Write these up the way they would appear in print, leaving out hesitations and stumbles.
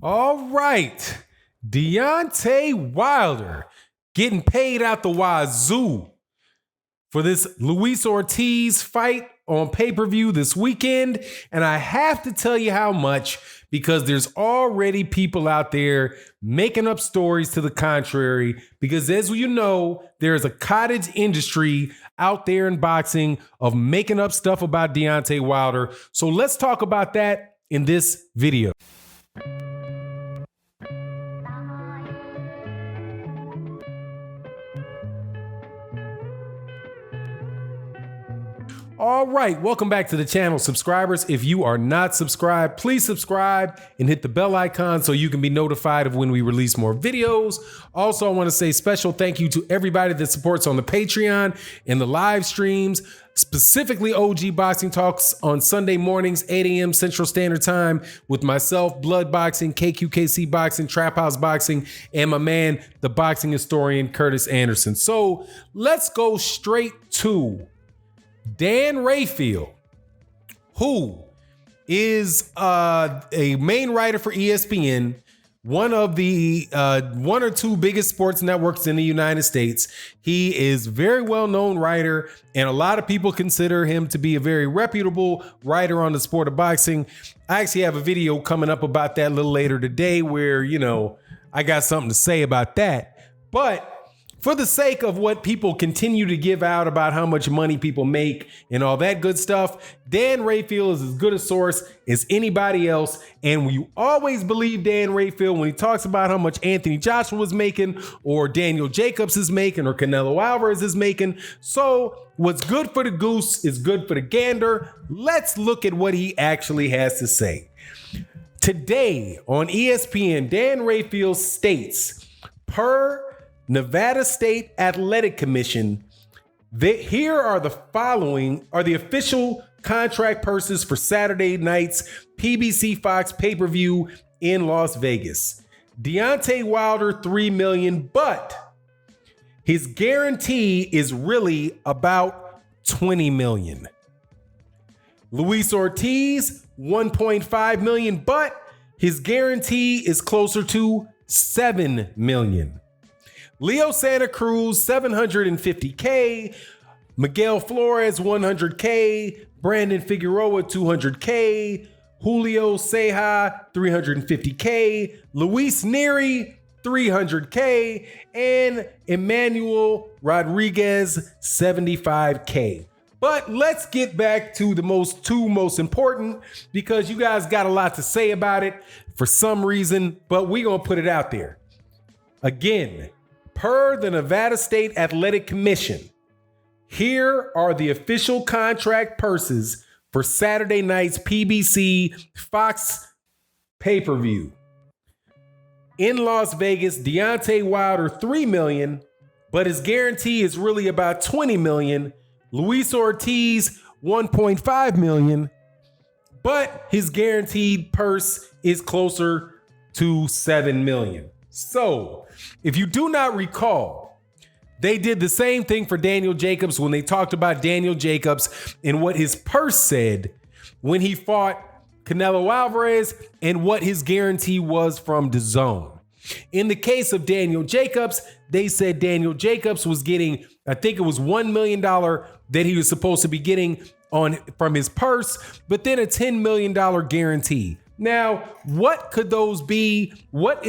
All right. Deontay Wilder getting paid out the wazoo for this Luis Ortiz fight on pay-per-view this weekend. And I have to tell you how much, because there's already people out there making up stories to the contrary. Because as you know, there's a cottage industry out there in boxing of making up stuff about Deontay Wilder. So let's talk about that in this video. All right, welcome back to the channel, subscribers. If you are not subscribed, please subscribe and hit the bell icon so you can be notified of when we release more videos. Also, I want to say special thank you to everybody that supports on the Patreon and the live streams, specifically OG Boxing Talks on Sunday mornings, 8 a.m. Central Standard Time with myself, Blood Boxing, KQKC Boxing, Trap House Boxing, and my man, the boxing historian, Curtis Anderson. So let's go straight to Dan Rayfield, who is a main writer for ESPN, one of the one or two biggest sports networks in the United States. He is a very well-known writer, and a lot of people consider him to be a very reputable writer on the sport of boxing. I actually have a video coming up about that a little later today where, you know, I got something to say about that. But for the sake of what people continue to give out about how much money people make and all that good stuff, Dan Rayfield is as good a source as anybody else. And you always believe Dan Rayfield when he talks about how much Anthony Joshua is making, or Daniel Jacobs is making, or Canelo Alvarez is making. So what's good for the goose is good for the gander. Let's look at what he actually has to say. Today on ESPN, Dan Rayfield states, per Nevada State Athletic Commission, here are the following are the official contract purses for Saturday night's PBC Fox pay-per-view in Las Vegas. Deontay Wilder, $3 million, but his guarantee is really about $20 million. Luis Ortiz, $1.5 million, but his guarantee is closer to $7 million. Leo Santa Cruz, $750K. Miguel Flores, $100K. Brandon Figueroa, $200K. Julio Ceja, $350K. Luis Nery, $300K. And Emmanuel Rodriguez, $75K. But let's get back to the two most important, because you guys got a lot to say about it for some reason, but we're going to put it out there. Again, per the Nevada State Athletic Commission, here are the official contract purses for Saturday night's PBC Fox pay-per-view. In Las Vegas, Deontay Wilder, $3 million, but his guarantee is really about $20 million. Luis Ortiz, $1.5 million, but his guaranteed purse is closer to $7 million. So, if you do not recall, they did the same thing for Daniel Jacobs when they talked about Daniel Jacobs and what his purse said when he fought Canelo Alvarez and what his guarantee was from DAZN. In the case of Daniel Jacobs, they said Daniel Jacobs was getting, I think it was $1 million that he was supposed to be getting from his purse, but then a $10 million guarantee. Now, what could those be? What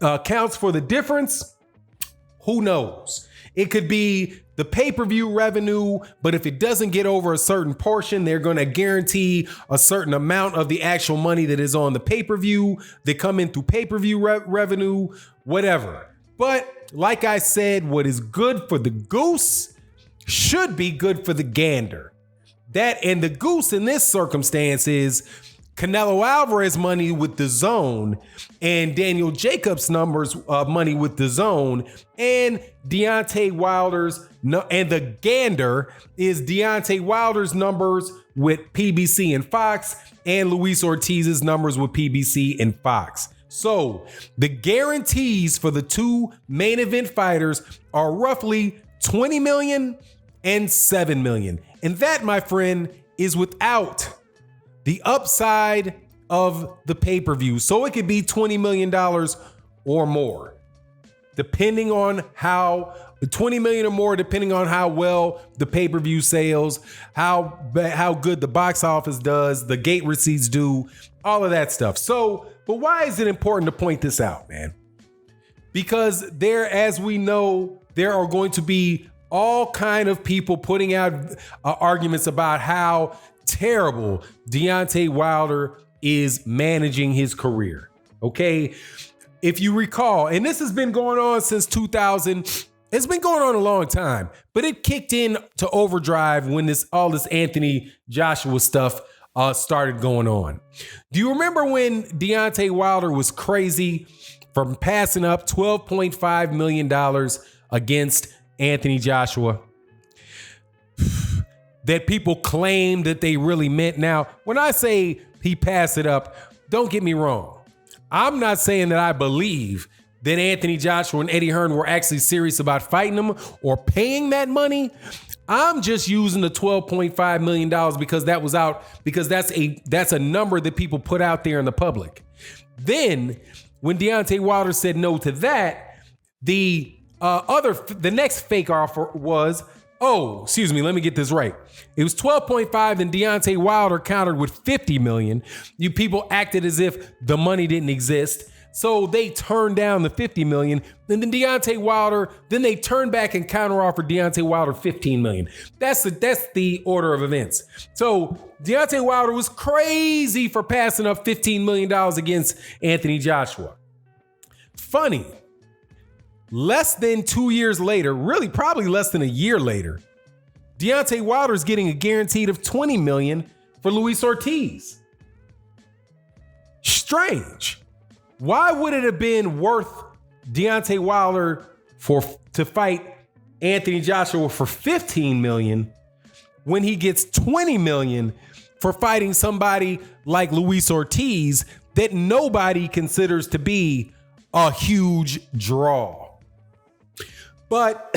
accounts for the difference? Who knows? It could be the pay-per-view revenue, but if it doesn't get over a certain portion, they're going to guarantee a certain amount of the actual money that is on the pay-per-view that come in through pay-per-view revenue, whatever. But like I said, what is good for the goose should be good for the gander. That and the goose in this circumstance is Canelo Alvarez money with DAZN and Daniel Jacobs numbers money with DAZN, and Deontay Wilder's and the gander is Deontay Wilder's numbers with PBC and Fox, and Luis Ortiz's numbers with PBC and Fox. So the guarantees for the two main event fighters are roughly $20 million and $7 million. And that, my friend, is without the upside of the pay-per-view. So it could be $20 million or more, depending on how $20 million or more, depending on how well the pay-per-view sales, how good the box office does, the gate receipts do, all of that stuff. So, but why is it important to point this out, man? Because as we know, there are going to be all kind of people putting out arguments about how terrible Deontay Wilder is managing his career. Okay. If you recall, and this has been going on since 2000, it's been going on a long time, but it kicked in to overdrive when all this Anthony Joshua stuff started going on. Do you remember when Deontay Wilder was crazy from passing up $12.5 million against Anthony Joshua? That people claim that they really meant. Now, when I say he passed it up, don't get me wrong. I'm not saying that I believe that Anthony Joshua and Eddie Hearn were actually serious about fighting him or paying that money. I'm just using the $12.5 million because that was out, because that's a number that people put out there in the public. Then when Deontay Wilder said no to that, the next fake offer was, let me get this right. It was 12.5 and Deontay Wilder countered with 50 million. You people acted as if the money didn't exist. So they turned down the 50 million. And then Deontay Wilder, then they turned back and counteroffered Deontay Wilder 15 million. That's the order of events. So Deontay Wilder was crazy for passing up $15 million against Anthony Joshua. Funny. Less than 2 years later, really probably less than a year later, Deontay Wilder is getting a guaranteed of $20 million for Luis Ortiz. Strange. Why would it have been worth Deontay Wilder to fight Anthony Joshua for $15 million when he gets $20 million for fighting somebody like Luis Ortiz that nobody considers to be a huge draw? But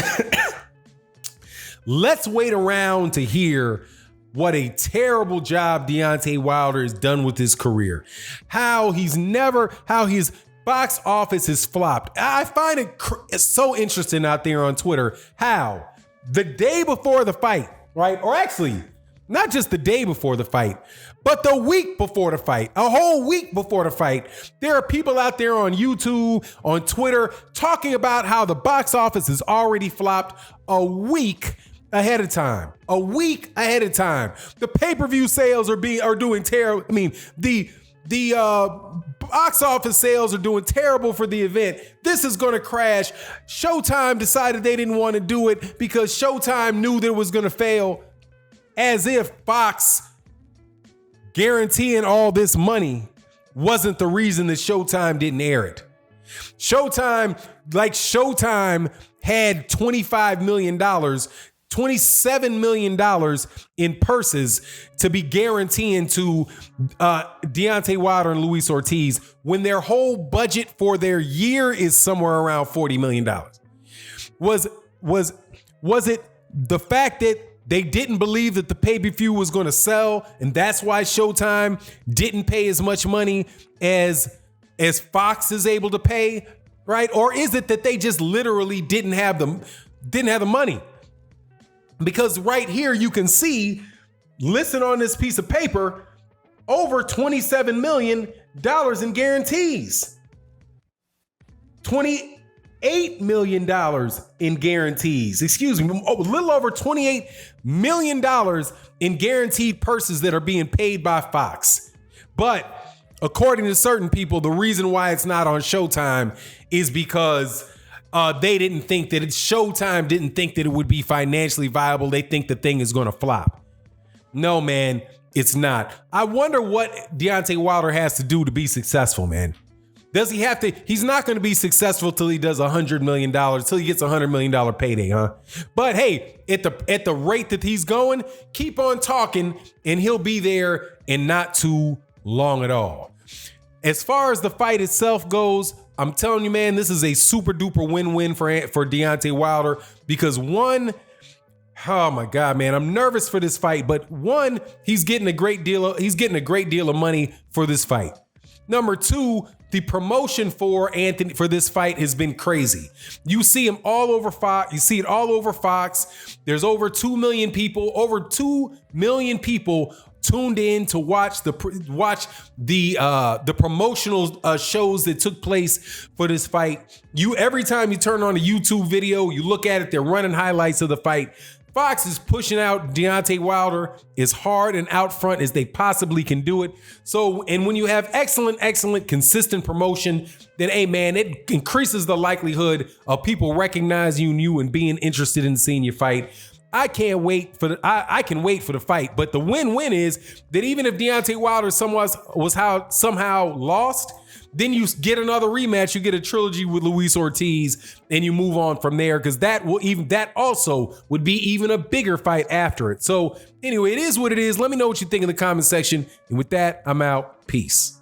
let's wait around to hear what a terrible job Deontay Wilder has done with his career. How his box office has flopped. I find it's so interesting out there on Twitter how the day before the fight, right? Or actually, not just the day before the fight, but the week before the fight, a whole week before the fight, there are people out there on YouTube, on Twitter, talking about how the box office has already flopped a week ahead of time. A week ahead of time. The pay-per-view sales are doing terrible. I mean, the box office sales are doing terrible for the event. This is going to crash. Showtime decided they didn't want to do it because Showtime knew that it was going to fail. As if Fox guaranteeing all this money wasn't the reason that Showtime didn't air it. Showtime had $25 million, $27 million in purses to be guaranteeing to Deontay Wilder and Luis Ortiz when their whole budget for their year is somewhere around $40 million. Was it the fact that they didn't believe that the pay-per-view was going to sell, and that's why Showtime didn't pay as much money as Fox is able to pay, right? Or is it that they just literally didn't have the money? Because right here you can see, listen on this piece of paper, over $27 million in guarantees. $28 million in guarantees. Excuse me, a little over $28 million in guaranteed purses that are being paid by Fox. But according to certain people, the reason why it's not on Showtime is because they didn't think that Showtime didn't think that it would be financially viable. They think the thing is going to flop. No, man, it's not. I wonder what Deontay Wilder has to do to be successful, man. Does he have to? He's not going to be successful till he does $100 million, till he gets $100 million payday, huh? But hey, at the rate that he's going, keep on talking and he'll be there in not too long at all. As far as the fight itself goes, I'm telling you, man, this is a super duper win-win for Deontay Wilder because one, Oh my God, man. I'm nervous for this fight, but one, he's getting a great deal of money for this fight. Number two, the promotion for Anthony for this fight has been crazy. You see him all over Fox. You see it all over Fox. There's over 2 million people, tuned in to watch the promotional shows that took place for this fight. Every time you turn on a YouTube video, you look at it, they're running highlights of the fight. Fox is pushing out Deontay Wilder as hard and out front as they possibly can do it. So, and when you have excellent, consistent promotion, then, hey man, it increases the likelihood of people recognizing you and being interested in seeing you fight. I can wait for the fight, but the win-win is that even if Deontay Wilder somehow lost, then you get another rematch, you get a trilogy with Luis Ortiz, and you move on from there, because that also would be even a bigger fight after it. So anyway, it is what it is. Let me know what you think in the comment section. And with that, I'm out. Peace.